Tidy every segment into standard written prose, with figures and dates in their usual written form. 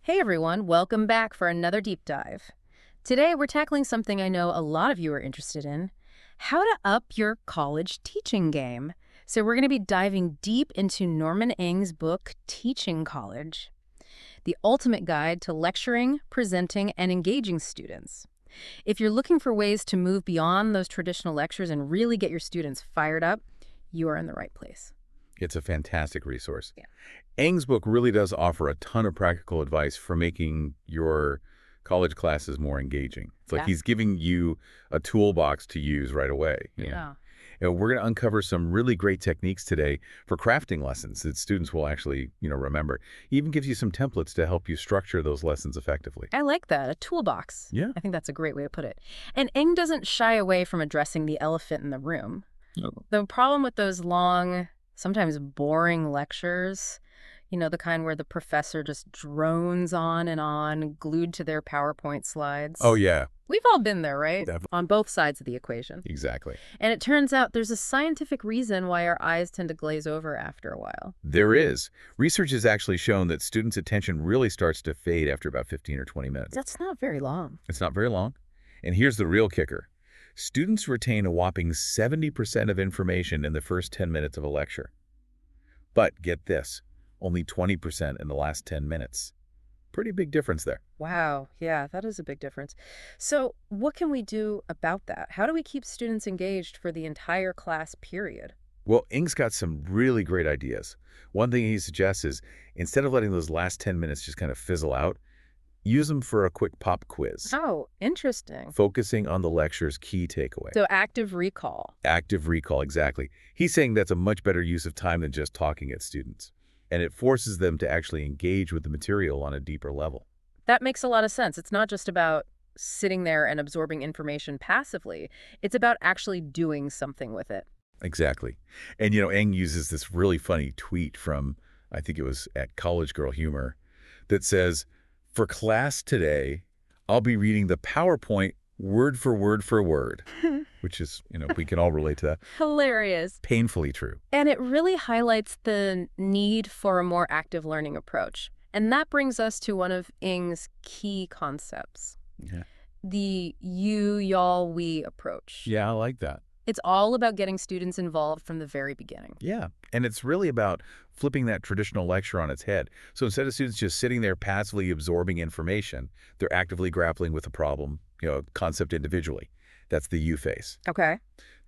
Hey everyone, welcome back for another deep dive. Today we're tackling something I know a lot of you are interested in, how to up your college teaching game. So we're going to be diving deep into Norman Eng's book, Teaching College, the ultimate guide to lecturing, presenting, and engaging students. If you're looking for ways to move beyond those traditional lectures and really get your students fired up, you are in the right place. It's a fantastic resource. Yeah. Eng's book really does offer a ton of practical advice for making your college classes more engaging. It's like Yeah. he's giving you a toolbox to use right away. Yeah. And we're going to uncover some really great techniques today for crafting lessons that students will actually, remember. He even gives you some templates to help you structure those lessons effectively. I like that, a toolbox. Yeah. I think that's a great way to put it. And Eng doesn't shy away from addressing the elephant in the room. Oh. The problem with those long, sometimes boring lectures, the kind where the professor just drones on, glued to their PowerPoint slides. Oh, yeah. We've all been there, right? Definitely. On both sides of the equation. Exactly. And it turns out there's a scientific reason why our eyes tend to glaze over after a while. There is. Research has actually shown that students' attention really starts to fade after about 15 or 20 minutes. That's not very long. It's not very long. And here's the real kicker. Students retain a whopping 70% of information in the first 10 minutes of a lecture. But get this, only 20% in the last 10 minutes. Pretty big difference there. Wow. Yeah, that is a big difference. So what can we do about that? How do we keep students engaged for the entire class period? Well, Eng's got some really great ideas. One thing he suggests is, instead of letting those last 10 minutes just kind of fizzle out, use them for a quick pop quiz, Oh, interesting. focusing on the lecture's key takeaway. So active recall. Active recall, exactly. He's saying that's a much better use of time than just talking at students. And it forces them to actually engage with the material on a deeper level. That makes a lot of sense. It's not just about sitting there and absorbing information passively. It's about actually doing something with it. Exactly. And, Eng uses this really funny tweet from, I think it was at College Girl Humor, that says, "For class today, I'll be reading the PowerPoint word for word," which is, we can all relate to that. Hilarious. Painfully true. And it really highlights the need for a more active learning approach. And that brings us to one of Ng's key concepts, Yeah. the you, y'all, we approach. Yeah, I like that. It's all about getting students involved from the very beginning. Yeah. And it's really about flipping that traditional lecture on its head. So instead of students just sitting there passively absorbing information, they're actively grappling with a problem, concept individually. That's the you phase. Okay.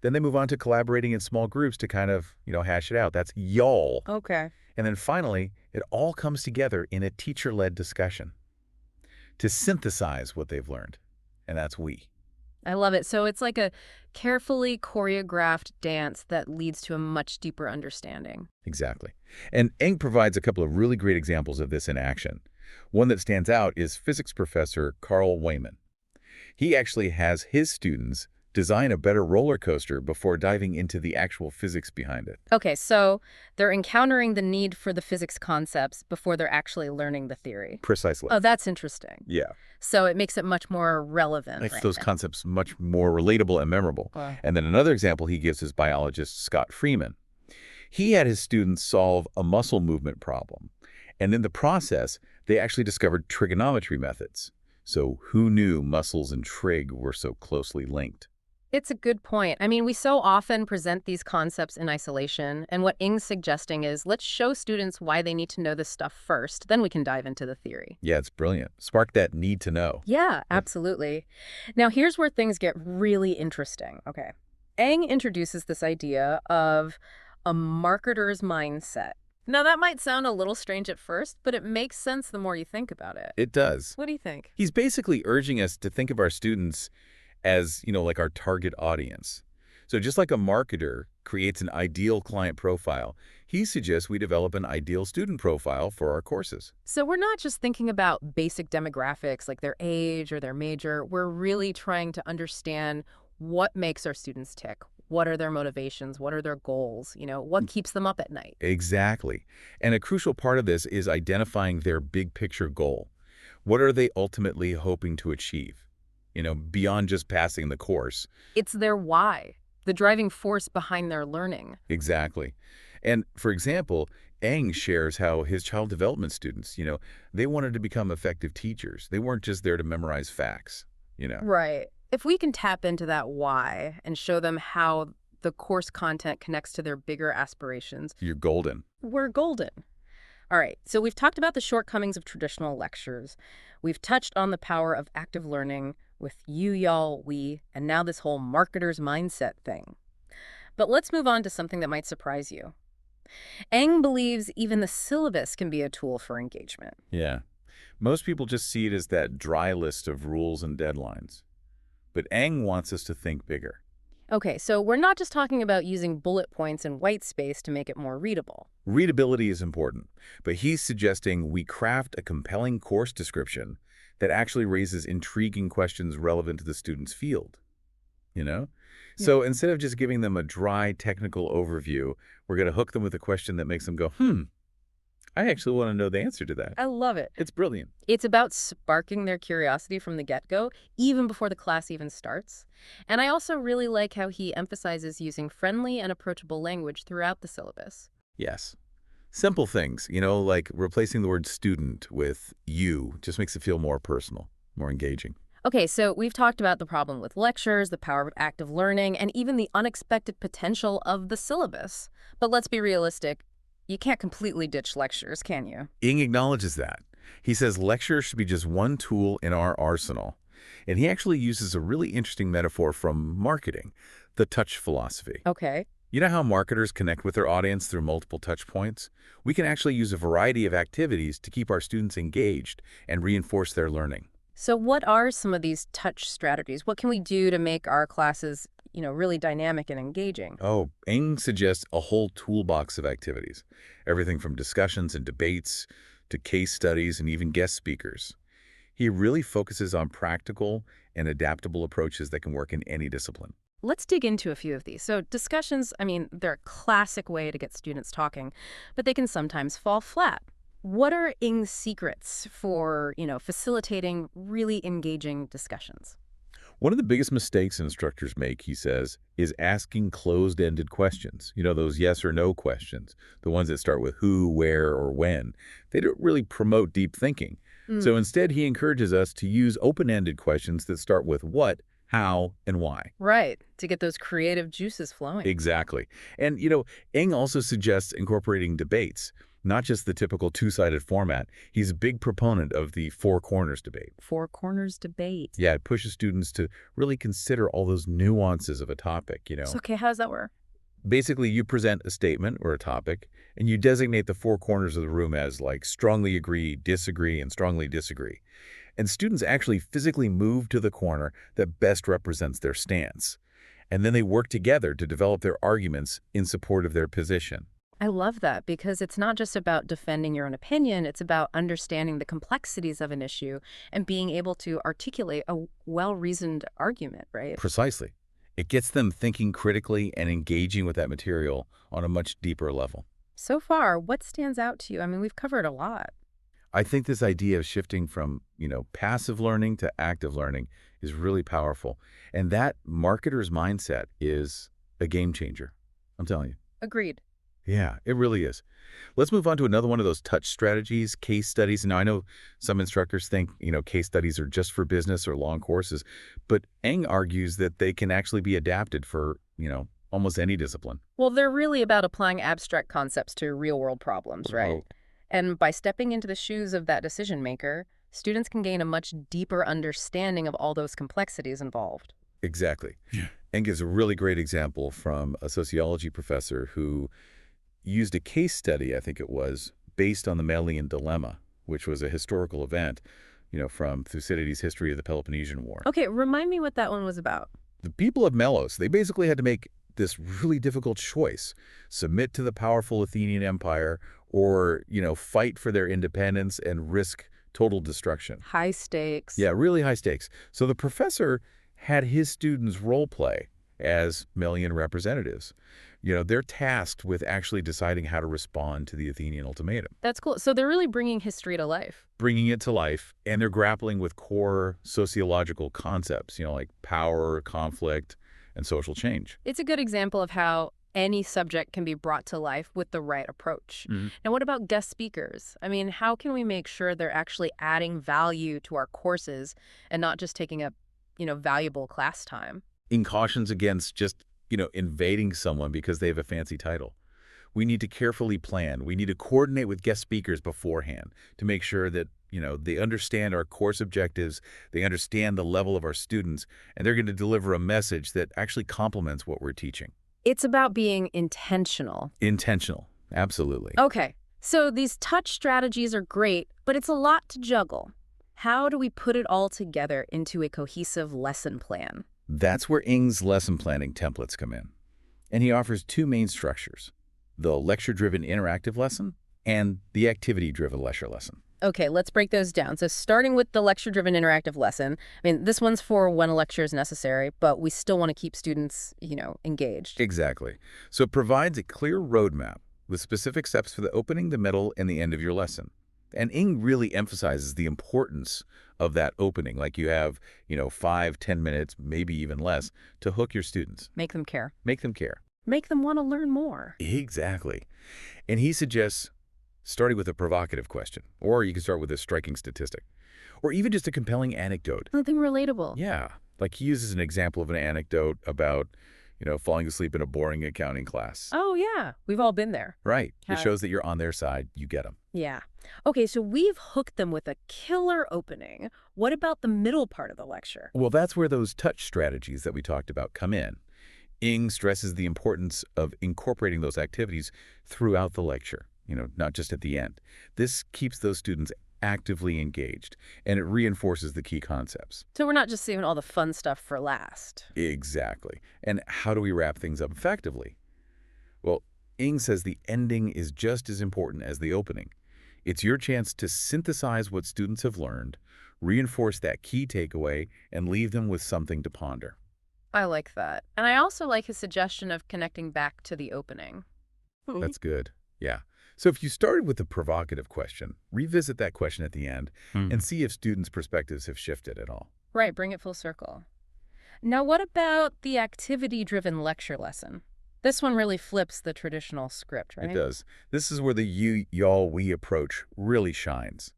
Then they move on to collaborating in small groups to kind of, hash it out. That's y'all. Okay. And then finally, it all comes together in a teacher-led discussion to synthesize what they've learned. And that's we. I love it. So it's like a carefully choreographed dance that leads to a much deeper understanding. Exactly. And Eng provides a couple of really great examples of this in action. One that stands out is physics professor Carl Wayman. He actually has his students design a better roller coaster before diving into the actual physics behind it. Okay, so they're encountering the need for the physics concepts before they're actually learning the theory. Precisely. Oh, that's interesting. Yeah. So it makes it much more relevant. Makes right those now. concepts much more relatable and memorable. Wow. And then another example he gives is biologist Scott Freeman. He had his students solve a muscle movement problem. And in the process, they actually discovered trigonometry methods. So who knew muscles and trig were so closely linked? It's a good point. I mean, we so often present these concepts in isolation, and what Ng's suggesting is let's show students why they need to know this stuff first, then we can dive into the theory. Yeah, it's brilliant. Spark that need to know. Yeah, absolutely. Now, here's where things get really interesting. Okay. Ng introduces this idea of a marketer's mindset. Now, that might sound a little strange at first, but it makes sense the more you think about it. It does. What do you think? He's basically urging us to think of our students as, like our target audience. So just like a marketer creates an ideal client profile, he suggests we develop an ideal student profile for our courses. So we're not just thinking about basic demographics like their age or their major. We're really trying to understand what makes our students tick. What are their motivations? What are their goals? What keeps them up at night? Exactly. And a crucial part of this is identifying their big picture goal. What are they ultimately hoping to achieve? Beyond just passing the course. It's their why, the driving force behind their learning. Exactly. And for example, Eng shares how his child development students, they wanted to become effective teachers. They weren't just there to memorize facts. Right. If we can tap into that why and show them how the course content connects to their bigger aspirations, You're golden. we're golden. All right, so we've talked about the shortcomings of traditional lectures. We've touched on the power of active learning with you, y'all, we, and now this whole marketer's mindset thing. But let's move on to something that might surprise you. Eng believes even the syllabus can be a tool for engagement. Yeah. Most people just see it as that dry list of rules and deadlines. But Eng wants us to think bigger. Okay, so we're not just talking about using bullet points and white space to make it more readable. Readability is important, but he's suggesting we craft a compelling course description that actually raises intriguing questions relevant to the student's field. You know? So instead of just giving them a dry technical overview, we're going to hook them with a question that makes them go, I actually want to know the answer to that. I love it. It's brilliant. It's about sparking their curiosity from the get-go, even before the class even starts. And I also really like how he emphasizes using friendly and approachable language throughout the syllabus. Yes. Simple things, like replacing the word student with you just makes it feel more personal, more engaging. Okay, so we've talked about the problem with lectures, the power of active learning, and even the unexpected potential of the syllabus. But let's be realistic. You can't completely ditch lectures, can you? Ing acknowledges that. He says lectures should be just one tool in our arsenal. And he actually uses a really interesting metaphor from marketing, the touch philosophy. Okay. You know how marketers connect with their audience through multiple touch points? We can actually use a variety of activities to keep our students engaged and reinforce their learning. So what are some of these touch strategies? What can we do to make our classes, really dynamic and engaging? Oh, Ing suggests a whole toolbox of activities, everything from discussions and debates to case studies and even guest speakers. He really focuses on practical and adaptable approaches that can work in any discipline. Let's dig into a few of these. So discussions, they're a classic way to get students talking, but they can sometimes fall flat. What are Ing's secrets for, facilitating really engaging discussions? One of the biggest mistakes instructors make, he says, is asking closed-ended questions. Those yes or no questions, the ones that start with who, where, or when. They don't really promote deep thinking. So instead, he encourages us to use open-ended questions that start with what, how, and why. Right, to get those creative juices flowing. Exactly. And, Ing also suggests incorporating debates, not just the typical two-sided format. He's a big proponent of the four corners debate. Four corners debate. Yeah, it pushes students to really consider all those nuances of a topic, So, okay, how does that work? Basically, you present a statement or a topic, and you designate the four corners of the room as like strongly agree, disagree, and strongly disagree. And students actually physically move to the corner that best represents their stance. And then they work together to develop their arguments in support of their position. I love that because it's not just about defending your own opinion, it's about understanding the complexities of an issue and being able to articulate a well-reasoned argument, right? Precisely. It gets them thinking critically and engaging with that material on a much deeper level. So far, what stands out to you? We've covered a lot. I think this idea of shifting from, passive learning to active learning is really powerful. And that marketer's mindset is a game changer. I'm telling you. Agreed. Yeah, it really is. Let's move on to another one of those touch strategies, case studies. Now, I know some instructors think, case studies are just for business or long courses, but Eng argues that they can actually be adapted for, almost any discipline. Well, they're really about applying abstract concepts to real-world problems, right? Oh. And by stepping into the shoes of that decision maker, students can gain a much deeper understanding of all those complexities involved. Exactly. Yeah. Eng gives a really great example from a sociology professor who used a case study, I think it was, based on the Melian dilemma, which was a historical event, from Thucydides' history of the Peloponnesian War. Okay, remind me what that one was about. The people of Melos, they basically had to make this really difficult choice: submit to the powerful Athenian Empire or, fight for their independence and risk total destruction. High stakes. Yeah, really high stakes. So the professor had his students role play as Melian representatives. They're tasked with actually deciding how to respond to the Athenian ultimatum. That's cool. So they're really bringing history to life. Bringing it to life, and they're grappling with core sociological concepts, like power, conflict, and social change. It's a good example of how any subject can be brought to life with the right approach. Now, what about guest speakers? I mean, how can we make sure they're actually adding value to our courses and not just taking up, valuable class time? In cautions against just, invading someone because they have a fancy title. We need to carefully plan. We need to coordinate with guest speakers beforehand to make sure that, they understand our course objectives, they understand the level of our students, and they're going to deliver a message that actually complements what we're teaching. It's about being intentional. Intentional. Absolutely. Okay, so these touch strategies are great, but it's a lot to juggle. How do we put it all together into a cohesive lesson plan? That's where Ng's lesson planning templates come in. And he offers two main structures: the lecture-driven interactive lesson and the activity-driven lecture lesson. Okay, let's break those down. So starting with the lecture-driven interactive lesson, I mean, this one's for when a lecture is necessary, but we still want to keep students, engaged. Exactly. So it provides a clear roadmap with specific steps for the opening, the middle, and the end of your lesson. And Ng really emphasizes the importance of that opening, like you have, 5, 10 minutes, maybe even less, to hook your students. Make them care. Make them care. Make them want to learn more. Exactly. And he suggests starting with a provocative question, or you can start with a striking statistic, or even just a compelling anecdote. Something relatable. Yeah, like he uses an example of an anecdote about, falling asleep in a boring accounting class. Oh, yeah. We've all been there. Right. It shows that you're on their side. You get them. Yeah. Okay, so we've hooked them with a killer opening. What about the middle part of the lecture? Well, that's where those touch strategies that we talked about come in. Ng stresses the importance of incorporating those activities throughout the lecture, not just at the end. This keeps those students actively engaged, and it reinforces the key concepts. So we're not just saving all the fun stuff for last. Exactly. And how do we wrap things up effectively? Well, Ng says the ending is just as important as the opening. It's your chance to synthesize what students have learned, reinforce that key takeaway, and leave them with something to ponder. I like that. And I also like his suggestion of connecting back to the opening. That's good. Yeah. So if you started with a provocative question, revisit that question at the end and see if students' perspectives have shifted at all. Right, bring it full circle. Now, what about the activity-driven lecture lesson? This one really flips the traditional script, right? It does. This is where the you, y'all, we approach really shines.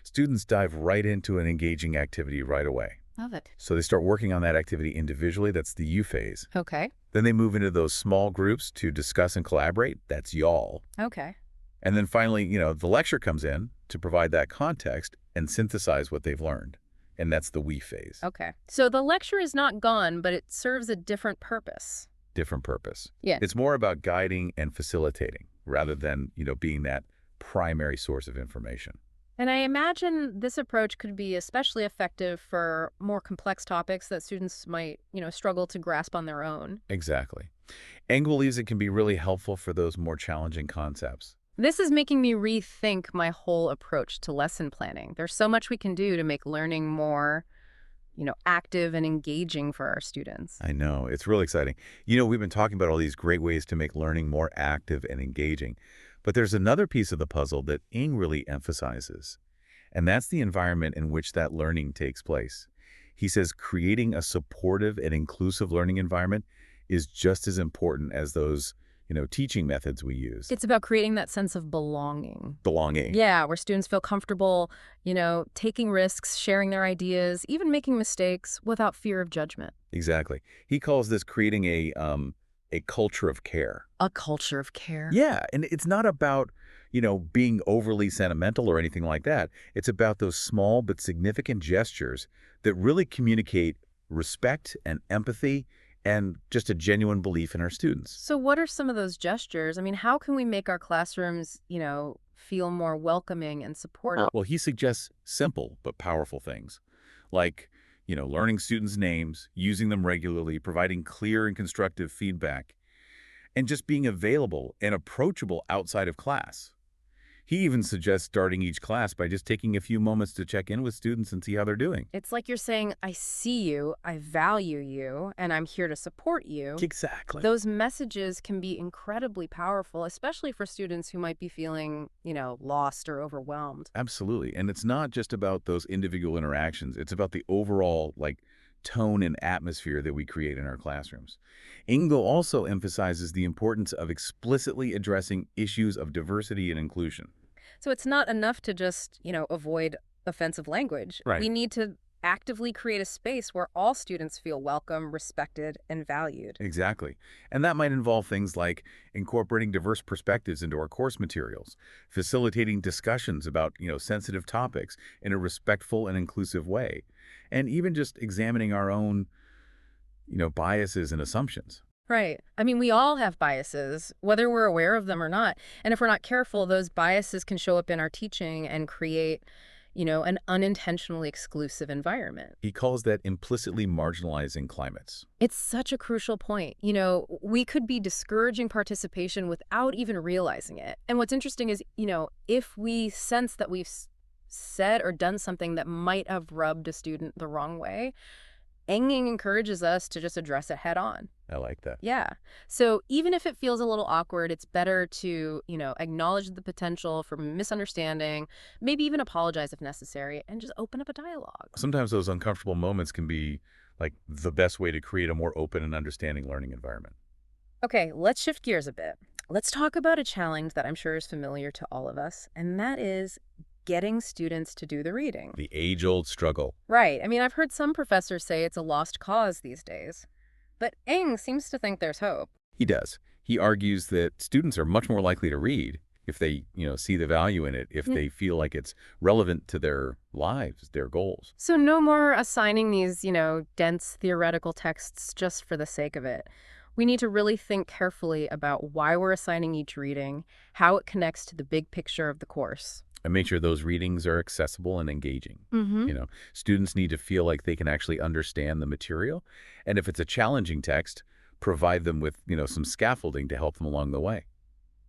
Students dive right into an engaging activity right away. Love it. So they start working on that activity individually. That's the you phase. Okay. Then they move into those small groups to discuss and collaborate. That's y'all. Okay. And then finally, the lecture comes in to provide that context and synthesize what they've learned. And that's the we phase. Okay. So the lecture is not gone, but it serves a different purpose. Different purpose. Yeah. It's more about guiding and facilitating rather than, being that primary source of information. And I imagine this approach could be especially effective for more complex topics that students might, struggle to grasp on their own. Exactly. Ng believes it can be really helpful for those more challenging concepts. This is making me rethink my whole approach to lesson planning. There's so much we can do to make learning more, active and engaging for our students. I know. It's really exciting. We've been talking about all these great ways to make learning more active and engaging. But there's another piece of the puzzle that Ng really emphasizes, and that's the environment in which that learning takes place. He says creating a supportive and inclusive learning environment is just as important as those, teaching methods we use. It's about creating that sense of belonging. Belonging. Yeah, where students feel comfortable, taking risks, sharing their ideas, even making mistakes without fear of judgment. Exactly. He calls this creating a culture of care. A culture of care. Yeah, and it's not about, being overly sentimental or anything like that. It's about those small but significant gestures that really communicate respect and empathy and just a genuine belief in our students. So what are some of those gestures? I mean, how can we make our classrooms, feel more welcoming and supportive? Well, he suggests simple but powerful things like, learning students' names, using them regularly, providing clear and constructive feedback, and just being available and approachable outside of class. He even suggests starting each class by just taking a few moments to check in with students and see how they're doing. It's like you're saying, I see you, I value you, and I'm here to support you. Exactly. Those messages can be incredibly powerful, especially for students who might be feeling, lost or overwhelmed. Absolutely. And it's not just about those individual interactions. It's about the overall, tone and atmosphere that we create in our classrooms. Ingo also emphasizes the importance of explicitly addressing issues of diversity and inclusion. So it's not enough to just, avoid offensive language. Right. We need to actively create a space where all students feel welcome, respected, and valued. Exactly. And that might involve things like incorporating diverse perspectives into our course materials, facilitating discussions about, sensitive topics in a respectful and inclusive way, and even just examining our own, biases and assumptions. Right. I mean, we all have biases, whether we're aware of them or not. And if we're not careful, those biases can show up in our teaching and create, an unintentionally exclusive environment. He calls that implicitly marginalizing climates. It's such a crucial point. We could be discouraging participation without even realizing it. And what's interesting is, if we sense that we've said or done something that might have rubbed a student the wrong way, Enging encourages us to just address it head on. I like that. Yeah. So even if it feels a little awkward, it's better to, acknowledge the potential for misunderstanding, maybe even apologize if necessary, and just open up a dialogue. Sometimes those uncomfortable moments can be like the best way to create a more open and understanding learning environment. Okay, let's shift gears a bit. Let's talk about a challenge that I'm sure is familiar to all of us, and that is getting students to do the reading. The age-old struggle. Right. I mean, I've heard some professors say it's a lost cause these days. But Eng seems to think there's hope. He does. He argues that students are much more likely to read if they, see the value in it, if they feel like it's relevant to their lives, their goals. So no more assigning these, dense theoretical texts just for the sake of it. We need to really think carefully about why we're assigning each reading, how it connects to the big picture of the course. And make sure those readings are accessible and engaging. Mm-hmm. Students need to feel like they can actually understand the material. And if it's a challenging text, provide them with, some scaffolding to help them along the way.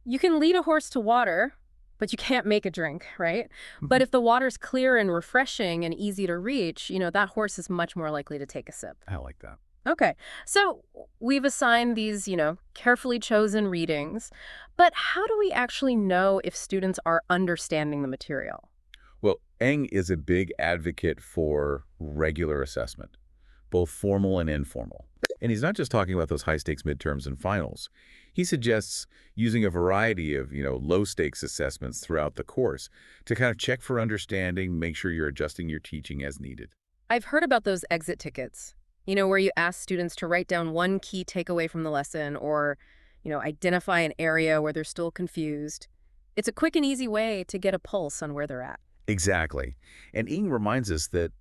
You can lead a horse to water, but you can't make a drink, right? But if the water's clear and refreshing and easy to reach, that horse is much more likely to take a sip. I like that. Okay, so we've assigned these, carefully chosen readings, but how do we actually know if students are understanding the material? Well, Eng is a big advocate for regular assessment, both formal and informal. And he's not just talking about those high-stakes midterms and finals. He suggests using a variety of, low-stakes assessments throughout the course to kind of check for understanding, make sure you're adjusting your teaching as needed. I've heard about those exit tickets, where you ask students to write down one key takeaway from the lesson or, identify an area where they're still confused. It's a quick and easy way to get a pulse on where they're at. Exactly. And Eng reminds us that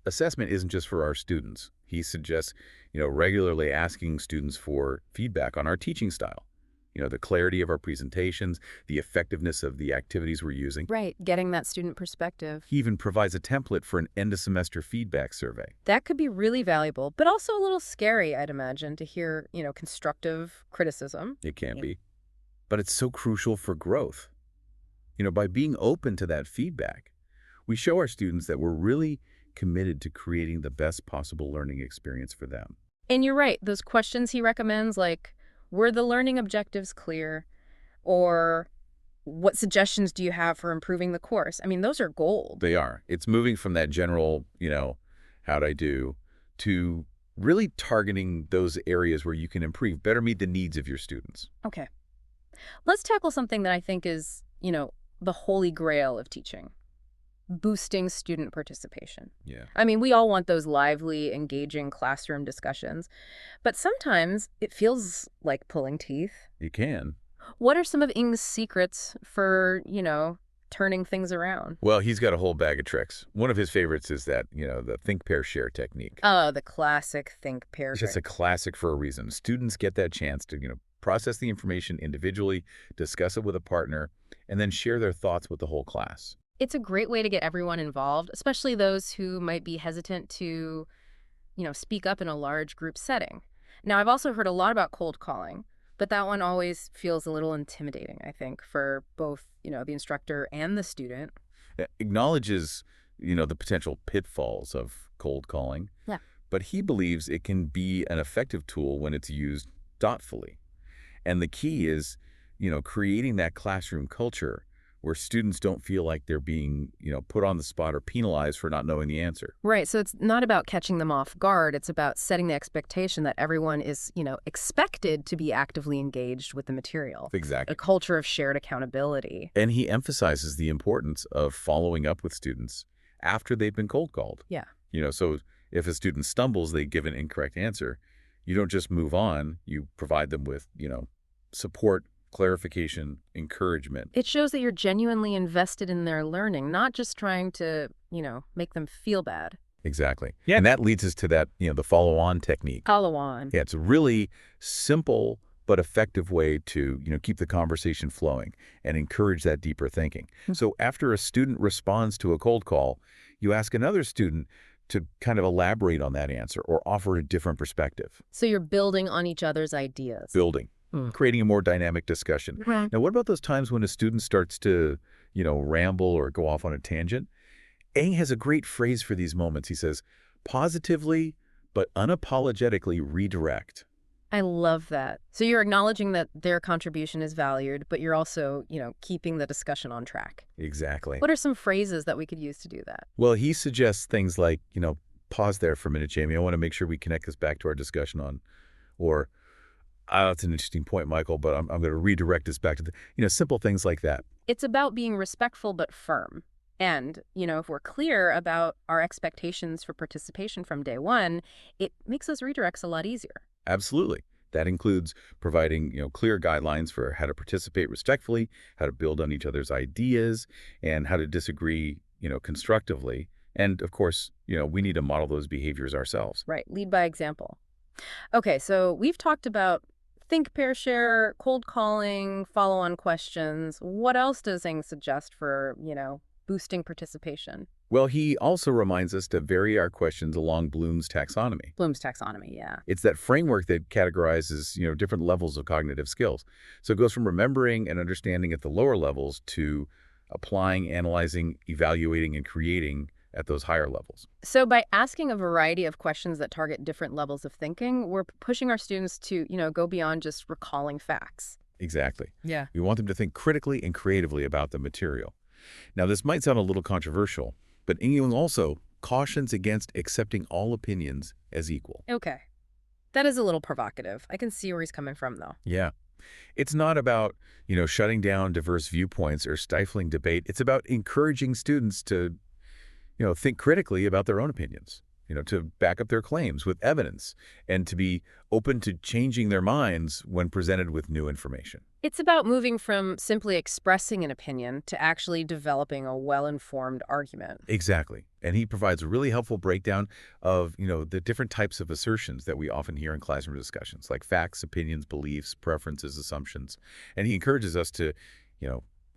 assessment isn't just for our students. He suggests, regularly asking students for feedback on our teaching style. The clarity of our presentations, the effectiveness of the activities we're using. Right, getting that student perspective. He even provides a template for an end-of-semester feedback survey. That could be really valuable, but also a little scary, I'd imagine, to hear, constructive criticism. It can be. But it's so crucial for growth. By being open to that feedback, we show our students that we're really committed to creating the best possible learning experience for them. And you're right, those questions he recommends, like, were the learning objectives clear? Or what suggestions do you have for improving the course? I mean, those are gold. They are. It's moving from that general, how'd I do, to really targeting those areas where you can improve, better meet the needs of your students. Okay. Let's tackle something that I think is, the holy grail of teaching. Boosting student participation. Yeah. I mean, we all want those lively, engaging classroom discussions, but sometimes it feels like pulling teeth. You can. What are some of Ing's secrets for, turning things around? Well, he's got a whole bag of tricks. One of his favorites is that, the think, pair, share technique. Oh, the classic think, pair, It's just a classic for a reason. Students get that chance to, process the information individually, discuss it with a partner, and then share their thoughts with the whole class. It's a great way to get everyone involved, especially those who might be hesitant to, speak up in a large group setting. Now, I've also heard a lot about cold calling, but that one always feels a little intimidating, I think, for both, the instructor and the student. It acknowledges, the potential pitfalls of cold calling. Yeah. But he believes it can be an effective tool when it's used thoughtfully. And the key is, creating that classroom culture where students don't feel like they're being, put on the spot or penalized for not knowing the answer. Right, so it's not about catching them off guard. It's about setting the expectation that everyone is, expected to be actively engaged with the material. Exactly. A culture of shared accountability. And he emphasizes the importance of following up with students after they've been cold called. Yeah. So if a student stumbles, they give an incorrect answer, you don't just move on, you provide them with, support, clarification, encouragement. It shows that you're genuinely invested in their learning, not just trying to, make them feel bad. Exactly. Yeah. And that leads us to that, the follow-on technique. Follow on. Yeah, it's a really simple but effective way to, keep the conversation flowing and encourage that deeper thinking. So after a student responds to a cold call, you ask another student to kind of elaborate on that answer or offer a different perspective. So you're building on each other's ideas. Building, creating a more dynamic discussion. Right. Now, what about those times when a student starts to, ramble or go off on a tangent? Eng has a great phrase for these moments. He says, positively but unapologetically redirect. I love that. So you're acknowledging that their contribution is valued, but you're also, keeping the discussion on track. Exactly. What are some phrases that we could use to do that? Well, he suggests things like, pause there for a minute, Jamie. I want to make sure we connect this back to our discussion on, or, that's an interesting point, Michael, but I'm going to redirect this back to simple things like that. It's about being respectful but firm. And, if we're clear about our expectations for participation from day one, it makes those redirects a lot easier. Absolutely. That includes providing, clear guidelines for how to participate respectfully, how to build on each other's ideas, and how to disagree, constructively. And of course, we need to model those behaviors ourselves. Right. Lead by example. Okay, so we've talked about think, pair, share, cold calling, follow-on questions. What else does Eng suggest for, boosting participation? Well, he also reminds us to vary our questions along Bloom's taxonomy. Bloom's taxonomy, yeah. It's that framework that categorizes, different levels of cognitive skills. So it goes from remembering and understanding at the lower levels to applying, analyzing, evaluating, and creating at those higher levels. So by asking a variety of questions that target different levels of thinking, we're pushing our students to, go beyond just recalling facts. Exactly. Yeah. We want them to think critically and creatively about the material. Now, this might sound a little controversial, but Eng also cautions against accepting all opinions as equal. Okay. That is a little provocative. I can see where he's coming from, though. Yeah. It's not about, shutting down diverse viewpoints or stifling debate. It's about encouraging students to, think critically about their own opinions, to back up their claims with evidence and to be open to changing their minds when presented with new information. It's about moving from simply expressing an opinion to actually developing a well-informed argument. Exactly. And he provides a really helpful breakdown of, the different types of assertions that we often hear in classroom discussions, like facts, opinions, beliefs, preferences, assumptions. And he encourages us to,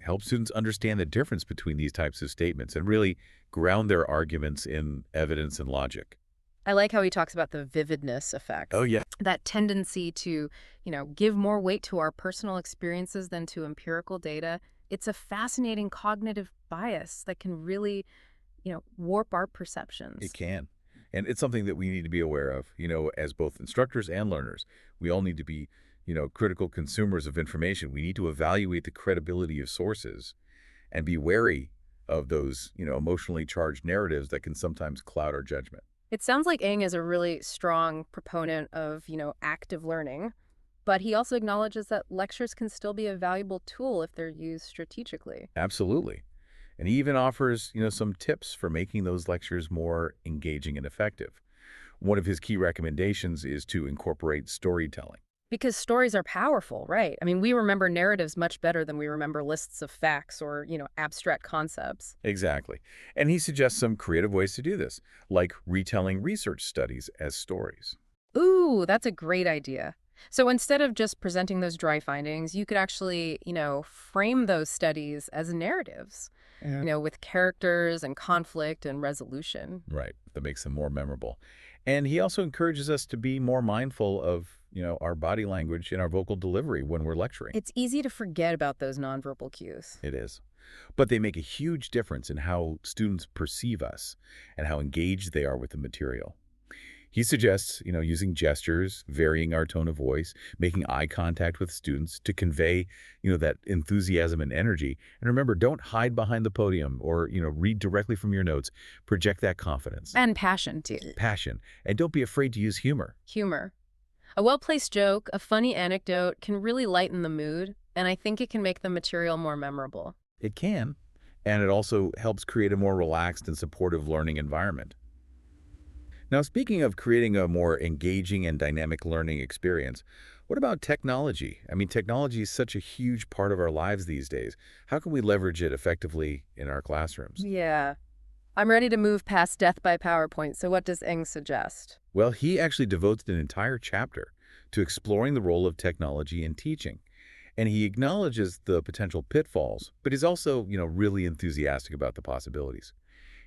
help students understand the difference between these types of statements and really ground their arguments in evidence and logic. I like how he talks about the vividness effect. Oh, yeah. That tendency to, give more weight to our personal experiences than to empirical data. It's a fascinating cognitive bias that can really, warp our perceptions. It can. And it's something that we need to be aware of, as both instructors and learners. We all need to be, critical consumers of information. We need to evaluate the credibility of sources and be wary of those, emotionally charged narratives that can sometimes cloud our judgment. It sounds like Eng is a really strong proponent of, active learning, but he also acknowledges that lectures can still be a valuable tool if they're used strategically. Absolutely. And he even offers, some tips for making those lectures more engaging and effective. One of his key recommendations is to incorporate storytelling. Because stories are powerful, right? I mean, we remember narratives much better than we remember lists of facts or, abstract concepts. Exactly. And he suggests some creative ways to do this, like retelling research studies as stories. Ooh, that's a great idea. So instead of just presenting those dry findings, you could actually, frame those studies as narratives, with characters and conflict and resolution. Right. That makes them more memorable. And he also encourages us to be more mindful of, our body language and our vocal delivery when we're lecturing. It's easy to forget about those nonverbal cues. It is. But they make a huge difference in how students perceive us and how engaged they are with the material. He suggests, using gestures, varying our tone of voice, making eye contact with students to convey, that enthusiasm and energy. And remember, don't hide behind the podium or, read directly from your notes. Project that confidence, And passion, too. passion, and don't be afraid to use humor. Humor. A well-placed joke, a funny anecdote can really lighten the mood, and I think it can make the material more memorable. It can, and it also helps create a more relaxed and supportive learning environment. Now, speaking of creating a more engaging and dynamic learning experience, what about technology? I mean, technology is such a huge part of our lives these days. How can we leverage it effectively in our classrooms? Yeah. I'm ready to move past death by PowerPoint, so what does Eng suggest? Well, he actually devotes an entire chapter to exploring the role of technology in teaching. And he acknowledges the potential pitfalls, but he's also, really enthusiastic about the possibilities.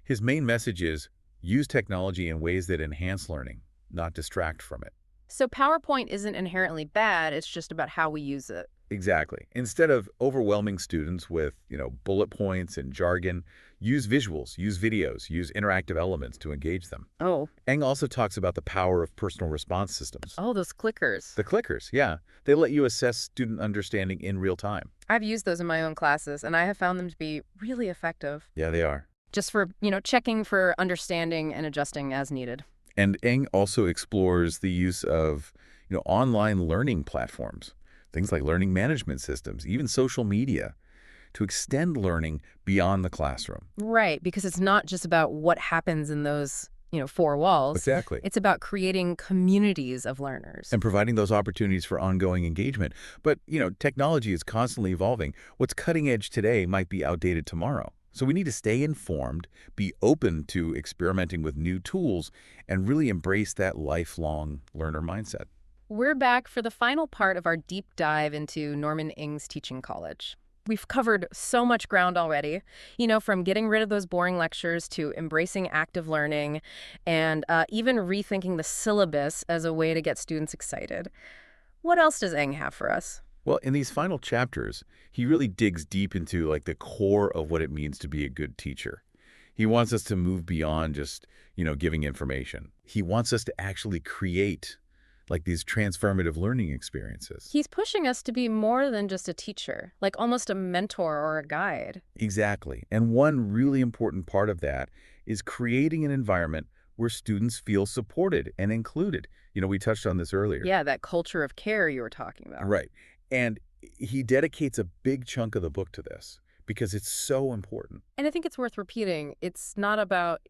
His main message is use technology in ways that enhance learning, not distract from it. So PowerPoint isn't inherently bad, it's just about how we use it. Exactly. Instead of overwhelming students with, bullet points and jargon, use visuals, use videos, use interactive elements to engage them. Oh. Eng also talks about the power of personal response systems. Oh, those clickers. The clickers, yeah. They let you assess student understanding in real time. I've used those in my own classes, and I have found them to be really effective. Yeah, they are. Just for, checking for understanding and adjusting as needed. And Eng also explores the use of, online learning platforms, things like learning management systems, even social media, to extend learning beyond the classroom. Right, because it's not just about what happens in those, four walls. Exactly. It's about creating communities of learners. And providing those opportunities for ongoing engagement. But, technology is constantly evolving. What's cutting edge today might be outdated tomorrow. So we need to stay informed, be open to experimenting with new tools, and really embrace that lifelong learner mindset. We're back for the final part of our deep dive into Norman Ing's Teaching College. We've covered so much ground already, from getting rid of those boring lectures to embracing active learning and even rethinking the syllabus as a way to get students excited. What else does Eng have for us? Well, in these final chapters, he really digs deep into the core of what it means to be a good teacher. He wants us to move beyond just, giving information. He wants us to actually create these transformative learning experiences. He's pushing us to be more than just a teacher, like almost a mentor or a guide. Exactly. And one really important part of that is creating an environment where students feel supported and included. We touched on this earlier. Yeah, that culture of care you were talking about. Right. And he dedicates a big chunk of the book to this because it's so important. And I think it's worth repeating. It's not about,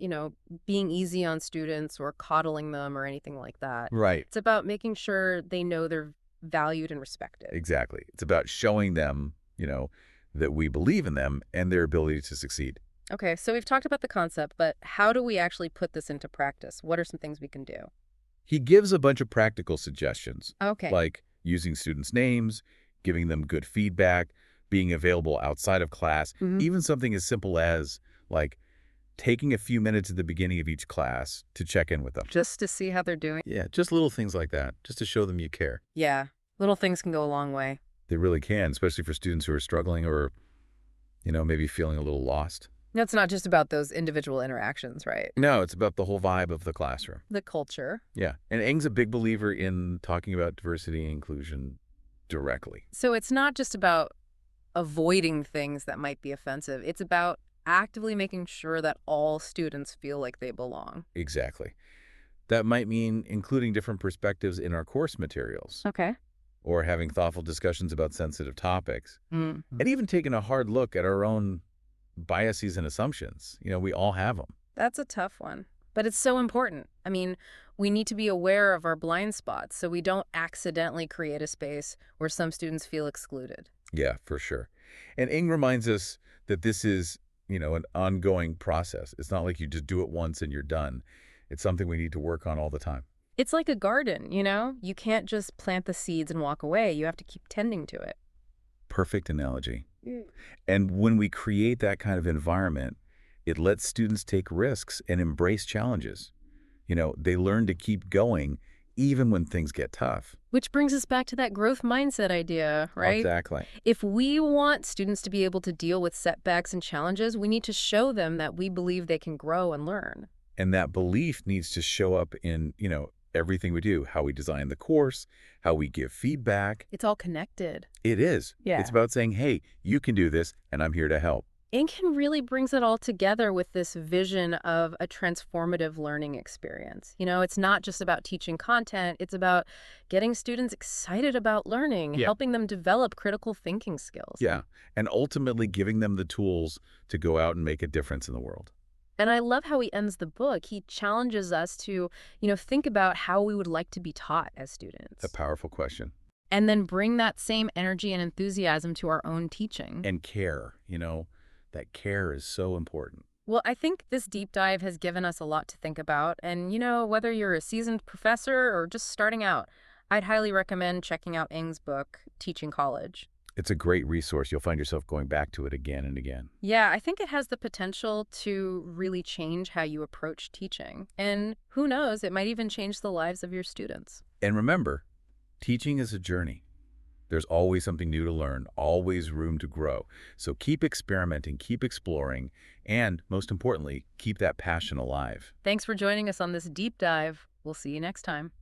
being easy on students or coddling them or anything like that. Right. It's about making sure they know they're valued and respected. Exactly. It's about showing them, that we believe in them and their ability to succeed. Okay, so we've talked about the concept, but how do we actually put this into practice? What are some things we can do? He gives a bunch of practical suggestions, Okay. like using students' names, giving them good feedback, being available outside of class, even something as simple as, taking a few minutes at the beginning of each class to check in with them. Just to see how they're doing? Yeah, just little things like that, just to show them you care. Yeah, little things can go a long way. They really can, especially for students who are struggling or, maybe feeling a little lost. It's not just about those individual interactions, right? No, it's about the whole vibe of the classroom. The culture. Yeah, and Eng's a big believer in talking about diversity and inclusion directly. So it's not just about avoiding things that might be offensive. It's about actively making sure that all students feel like they belong. Exactly. That might mean including different perspectives in our course materials, Okay. or having thoughtful discussions about sensitive topics, Mm. and even taking a hard look at our own biases and assumptions. We all have them. That's a tough one, but it's so important. I mean, we need to be aware of our blind spots so we don't accidentally create a space where some students feel excluded. Yeah, for sure. And Ing reminds us that this is, an ongoing process. It's not like you just do it once and you're done. It's something we need to work on all the time. It's like a garden, You can't just plant the seeds and walk away. You have to keep tending to it. Perfect analogy. And when we create that kind of environment, it lets students take risks and embrace challenges. They learn to keep going even when things get tough. Which brings us back to that growth mindset idea, right? Exactly. If we want students to be able to deal with setbacks and challenges, we need to show them that we believe they can grow and learn. And that belief needs to show up in, everything we do, how we design the course, how we give feedback. It's all connected. It is. Yeah. It's about saying, hey, you can do this, and I'm here to help. Incan really brings it all together with this vision of a transformative learning experience. It's not just about teaching content, it's about getting students excited about learning, Yeah. helping them develop critical thinking skills. Yeah. And ultimately giving them the tools to go out and make a difference in the world. And I love how he ends the book. He challenges us to, think about how we would like to be taught as students. A powerful question. And then bring that same energy and enthusiasm to our own teaching. And care, that care is so important. Well, I think this deep dive has given us a lot to think about. And, whether you're a seasoned professor or just starting out, I'd highly recommend checking out Eng's book, Teaching College. It's a great resource. You'll find yourself going back to it again and again. Yeah, I think it has the potential to really change how you approach teaching. And who knows, it might even change the lives of your students. And remember, teaching is a journey. There's always something new to learn, always room to grow. So keep experimenting, keep exploring, and most importantly, keep that passion alive. Thanks for joining us on this deep dive. We'll see you next time.